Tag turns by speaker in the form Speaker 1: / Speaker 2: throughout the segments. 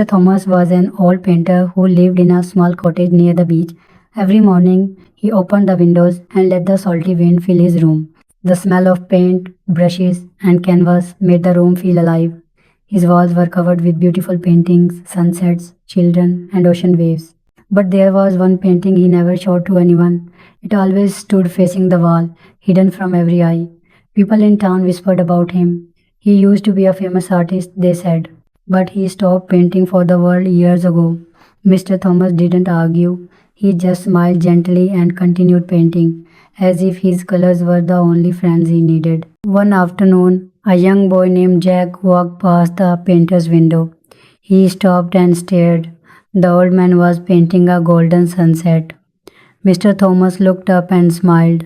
Speaker 1: Thomas was an old painter who lived in a small cottage near the beach. Every morning, he opened the windows and let the salty wind fill his room. The smell of paint, brushes, and canvas made the room feel alive. His walls were covered with beautiful paintings, sunsets, children, and ocean waves. But there was one painting he never showed to anyone. It always stood facing the wall, hidden from every eye. People in town whispered about him. He used to be a famous artist, they said. But he stopped painting for the world years ago. Mr. Thomas didn't argue. He just smiled gently and continued painting, as if his colors were the only friends he needed. One afternoon, a young boy named Jack walked past the painter's window. He stopped and stared. The old man was painting a golden sunset. Mr. Thomas looked up and smiled.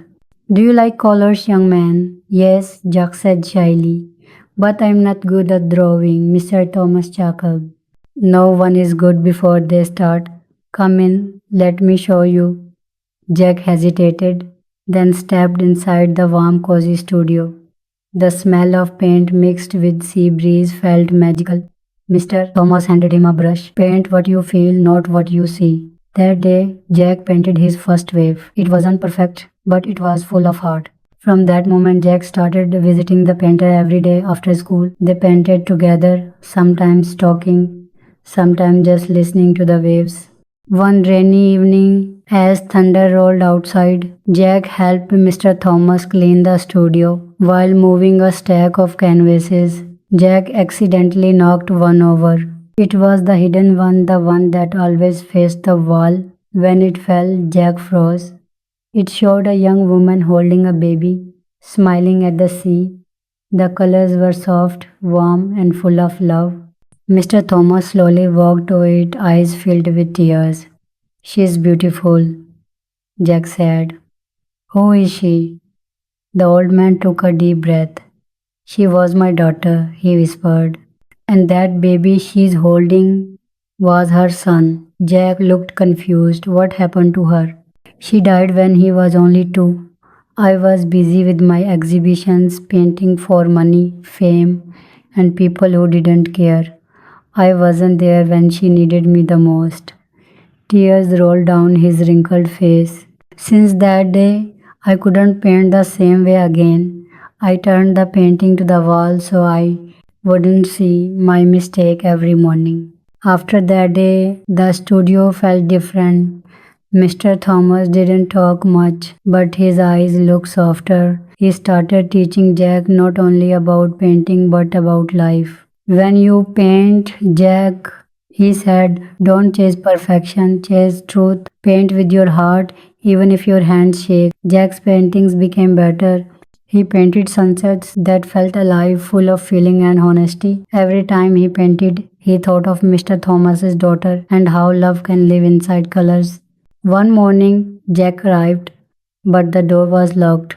Speaker 1: Do you like colors, young man? Yes, Jack said shyly. But I'm not good at drawing, Mr. Thomas chuckled. No one is good before they start. Come in, let me show you. Jack hesitated, then stepped inside the warm, cozy studio. The smell of paint mixed with sea breeze felt magical. Mr. Thomas handed him a brush. Paint what you feel, not what you see. That day, Jack painted his first wave. It wasn't perfect, but it was full of heart. From that moment, Jack started visiting the painter every day after school. They painted together, sometimes talking, sometimes just listening to the waves. One rainy evening, as thunder rolled outside, Jack helped Mr. Thomas clean the studio. While moving a stack of canvases, Jack accidentally knocked one over. It was the hidden one, the one that always faced the wall. When it fell, Jack froze. It showed a young woman holding a baby, smiling at the sea. The colors were soft, warm, and full of love. Mr. Thomas slowly walked to it, eyes filled with tears. She is beautiful, Jack said. Who is she? The old man took a deep breath. She was my daughter, he whispered. And that baby she's holding was her son. Jack looked confused. What happened to her? She died when he was only 2. I was busy with my exhibitions, painting for money, fame, and people who didn't care. I wasn't there when she needed me the most. Tears rolled down his wrinkled face. Since that day, I couldn't paint the same way again. I turned the painting to the wall so I wouldn't see my mistake every morning. After that day, the studio felt different. Mr. Thomas didn't talk much, but his eyes looked softer. He started teaching Jack not only about painting but about life. When you paint, Jack, he said, don't chase perfection, chase truth. Paint with your heart, even if your hands shake. Jack's paintings became better. He painted sunsets that felt alive, full of feeling and honesty. Every time he painted, he thought of Mr. Thomas's daughter and how love can live inside colors. One morning, Jack arrived, but the door was locked.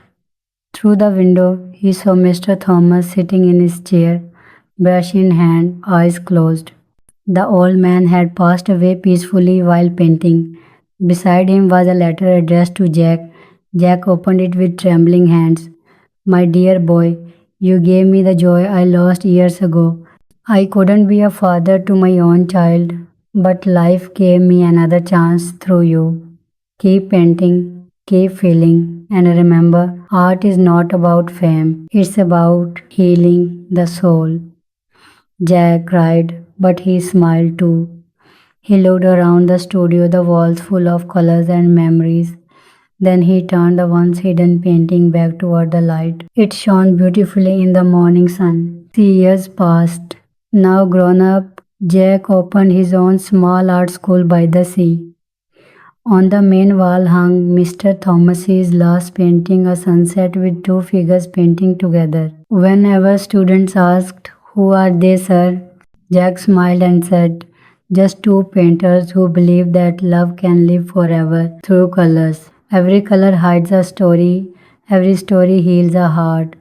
Speaker 1: Through the window, he saw Mr. Thomas sitting in his chair, brush in hand, eyes closed. The old man had passed away peacefully while painting. Beside him was a letter addressed to Jack. Jack opened it with trembling hands. My dear boy, you gave me the joy I lost years ago. I couldn't be a father to my own child, but life gave me another chance through you. Keep painting, keep feeling, and remember, art is not about fame, it's about healing the soul. Jack cried, but he smiled too. He looked around the studio, the walls full of colors and memories. Then he turned the once hidden painting back toward the light. It shone beautifully in the morning sun. 3 years passed. Now grown up, Jack opened his own small art school by the sea. On the main wall hung Mr. Thomas's last painting, a sunset with 2 figures painting together. Whenever students asked, Who are they, sir? Jack smiled and said, Just 2 painters who believe that love can live forever through colors. Every color hides a story, every story heals a heart.